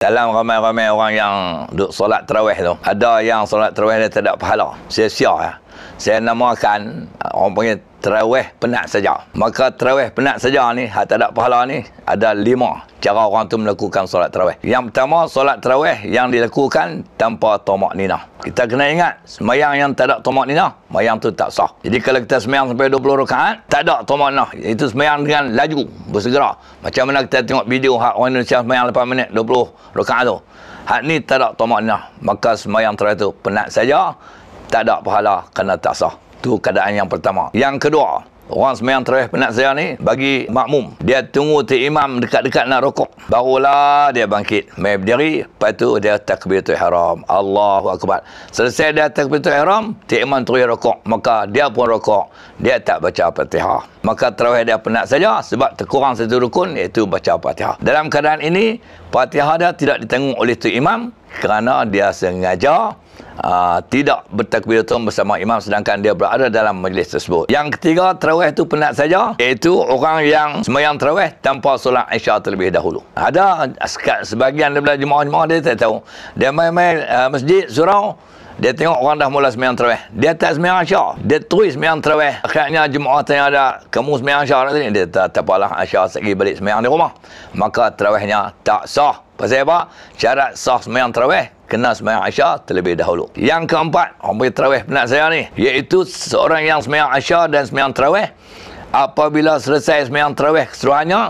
dalam ramai-ramai orang yang duk solat tarawih tu, ada yang solat tarawih dia tak ada pahala, sia-sia ya. Saya namakan orang panggil tarawih penat saja. Maka tarawih penat saja ni, tak ada pahala ni, ada 5 cara orang tu melakukan solat tarawih. Yang pertama, solat tarawih yang dilakukan tanpa tamak ninah. Kita kena ingat, sembahyang yang tak ada tamak ninah, sembahyang tu tak sah. Jadi kalau kita sembahyang sampai 20 rakaat, tak ada tamak ninah, itu sembahyang dengan laju, bersegera. Macam mana kita tengok video hak orang Indonesia sembahyang 8 minit 20 rakaat tu. Hak ni tak ada tamak ninah, maka sembahyang tarawih tu penat saja, tak ada pahala kerana tak sah. Itu keadaan yang pertama. Yang kedua, orang sembahyang tarawih penat saya ni, bagi makmum, dia tunggu tu imam dekat-dekat nak rukuk, barulah dia bangkit, mai berdiri, lepas tu dia takbiratul ihram, Allahu akbar. Selesai dia takbiratul ihram, tu imam terus rukuk, maka dia pun rukuk, dia tak baca Fatihah. Maka tarawih dia penat saja sebab terkurang satu rukun, iaitu baca Fatihah. Dalam keadaan ini, Fatihah dia tidak ditanggung oleh tu imam kerana dia sengaja tidak bertakbiratul bersama imam sedangkan dia berada dalam majlis tersebut. Yang ketiga, tarawih itu penat saja, iaitu orang yang sembahyang tarawih tanpa solat Isya terlebih dahulu. Ada sebahagian daripada jemaah-jemaah dia tak tahu. Dia mai-mai masjid surau, dia tengok orang dah mula sembahyang tarawih, dia tak sembahyang Isya, dia terus sembahyang tarawih. Akhirnya jemaah tanya ada, kamu sembahyang Isya tadi? Dia tak apalah, Isya sekali balik sembahyang di rumah. Maka tarawihnya tak sah. Pasal apa? Syarat sah sembahyang tarawih kena sembahyang Isya terlebih dahulu. Yang keempat, orang tarawih penat saya ni, iaitu seorang yang sembahyang Isya dan sembahyang tarawih, apabila selesai sembahyang tarawih keseluruhannya,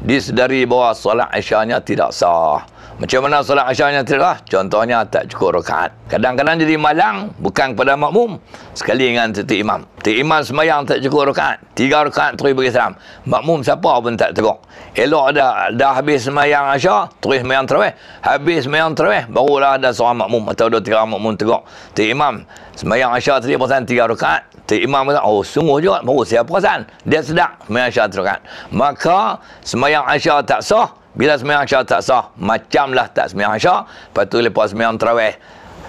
disedari bahawa solat Isyanya tidak sah. Macam mana solat Isyanya tidak sah? Contohnya tak cukup rakaat. Kadang-kadang jadi malang, bukan kepada makmum, sekali dengan tu imam. Tu imam sembahyang tak cukup rakaat, 3 rakaat terus bagi salam. Makmum siapa pun tak tegur. Elok dah habis sembahyang Isya, terus sembahyang tarawih. Habis sembahyang tarawih, barulah ada seorang makmum atau 2-3 makmum tegur. Tu imam sembahyang Isya tadi perasan 3 rakaat. Tu imam kata, oh sungguh juga, baru saya perasan. Dia sedar sembahyang Isya 3 rakaat. Maka sembahyang Isya tak sah. Bila sembahyang Isya tak sah, macamlah tak sembahyang Isya. Lepas tu lepas sembahyang tarawih,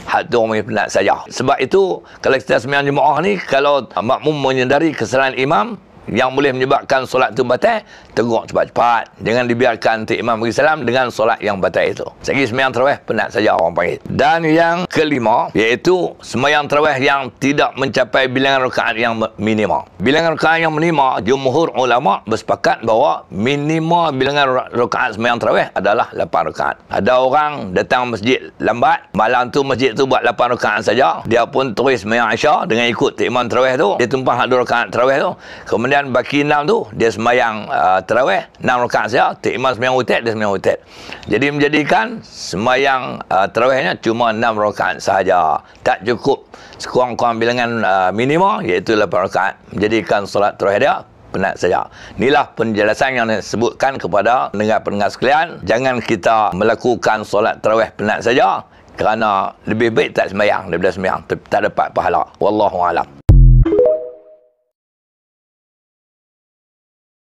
hak tu orang penat saja. Sebab itu, kalau kita sembahyang jemaah ni, kalau makmum menyedari kesalahan imam yang boleh menyebabkan solat itu batal, tegur cepat-cepat. Jangan dibiarkan tu imam bagi salam dengan solat yang batal itu. Segi sembahyang tarawih penat saja orang panggil. Dan yang kelima, iaitu sembahyang tarawih yang tidak mencapai bilangan rakaat yang minima. Bilangan rakaat yang minima, jumhur ulama bersepakat bahawa minima bilangan rakaat sembahyang tarawih adalah 8 rakaat. Ada orang datang masjid lambat, malam tu masjid tu buat 8 rakaat saja, dia pun terus sembahyang Isya dengan ikut tu imam tarawih tu, dia tumpah 2 rakaat tarawih tu. Kemudian baki 6 tu dia sembahyang tarawih 6 rakaat saja, tu imam sembahyang witir, dia sembahyang witir. Jadi menjadikan sembahyang tarawihnya cuma 6 rakaat sahaja, tak cukup sekurang-kurang bilangan minima, iaitu 8 rakaat. Menjadikan solat tarawih dia penat saja. Inilah penjelasan yang disebutkan kepada pendengar-pendengar sekalian. Jangan kita melakukan solat tarawih penat saja, kerana lebih baik tak sembahyang daripada sembahyang tak dapat pahala. Wallahu a'lam.